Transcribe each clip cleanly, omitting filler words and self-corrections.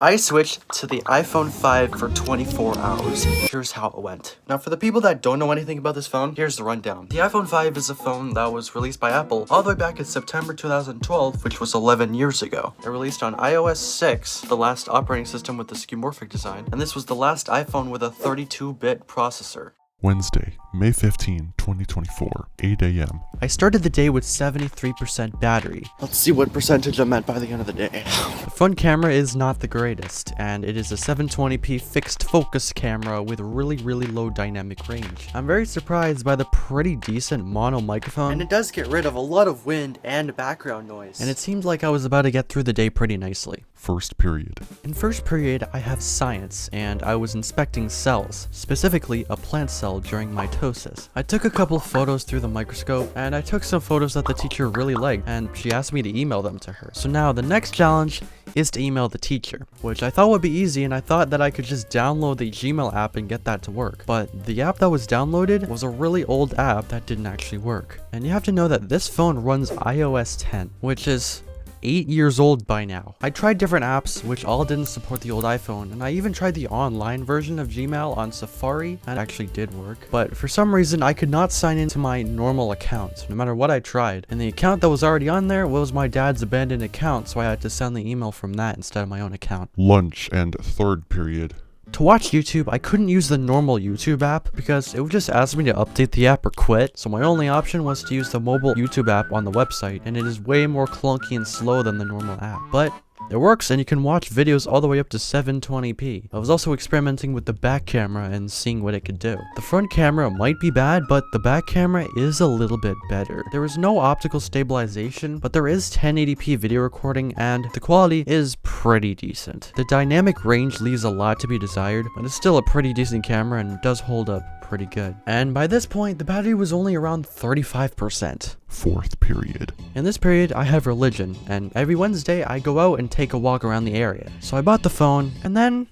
I switched to the iPhone 5 for 24 hours. Here's how it went. Now, for the people that don't know anything about this phone, here's the rundown. The iPhone 5 is a phone that was released by Apple all the way back in September 2012, which was 11 years ago. It released on iOS 6, the last operating system with the skeuomorphic design, and this was the last iPhone with a 32-bit processor. Wednesday, May 15, 2024, 8 a.m. I started the day with 73% battery. Let's see what percentage I'm at by the end of the day. The front camera is not the greatest, and it is a 720p fixed focus camera with really low dynamic range. I'm very surprised by the pretty decent mono microphone, and it does get rid of a lot of wind and background noise. And it seemed like I was about to get through the day pretty nicely. First period. In first period, I have science, and I was inspecting cells, specifically a plant cell during mitosis. I took a couple photos through the microscope, and I took some photos that the teacher really liked, and she asked me to email them to her. So now the next challenge is to email the teacher, which I thought would be easy, and I thought that I could just download the Gmail app and get that to work. But the app that was downloaded was a really old app that didn't actually work. And you have to know that this phone runs iOS 10, which is 8 years old by now. I tried different apps which all didn't support the old iPhone, and I even tried the online version of Gmail on Safari, and it actually did work. But for some reason I could not sign into my normal account, no matter what I tried. And the account that was already on there was my dad's abandoned account, so I had to send the email from that instead of my own account. Lunch and third period. To watch YouTube, I couldn't use the normal YouTube app because it would just ask me to update the app or quit, so my only option was to use the mobile YouTube app on the website, and it is way more clunky and slow than the normal app. But it works, and you can watch videos all the way up to 720p. I was also experimenting with the back camera and seeing what it could do. The front camera might be bad, but the back camera is a little bit better. There is no optical stabilization, but there is 1080p video recording, and the quality is pretty decent. The dynamic range leaves a lot to be desired, but it's still a pretty decent camera and does hold up pretty good. And by this point, the battery was only around 35%. Fourth period. In this period, I have religion, and every Wednesday I go out and take a walk around the area. So I bought the phone, and then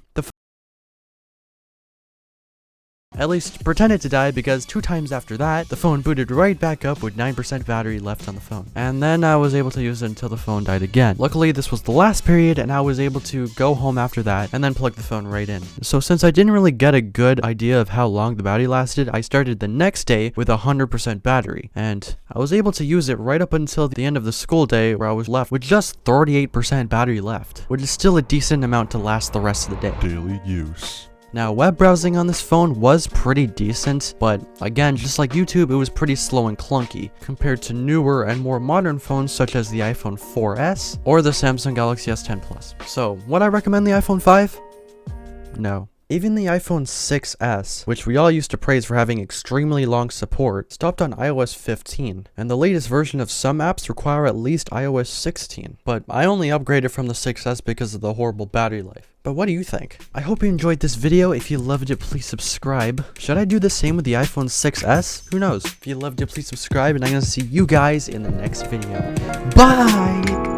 at least pretended to die, because 2 times after that, the phone booted right back up with 9% battery left on the phone. And then I was able to use it until the phone died again. Luckily, this was the last period, and I was able to go home after that and then plug the phone right in. So since I didn't really get a good idea of how long the battery lasted, I started the next day with 100% battery. And I was able to use it right up until the end of the school day, where I was left with just 38% battery left, which is still a decent amount to last the rest of the day. Daily use. Now, web browsing on this phone was pretty decent, but again, just like YouTube, it was pretty slow and clunky compared to newer and more modern phones such as the iPhone 4S or the Samsung Galaxy S10 Plus. So, would I recommend the iPhone 5? No. Even the iPhone 6S, which we all used to praise for having extremely long support, stopped on iOS 15, and the latest version of some apps require at least iOS 16. But I only upgraded from the 6S because of the horrible battery life. But what do you think? I hope you enjoyed this video. If you loved it, please subscribe. Should I do the same with the iPhone 6S? Who knows? If you loved it, please subscribe, and I'm gonna see you guys in the next video. Bye!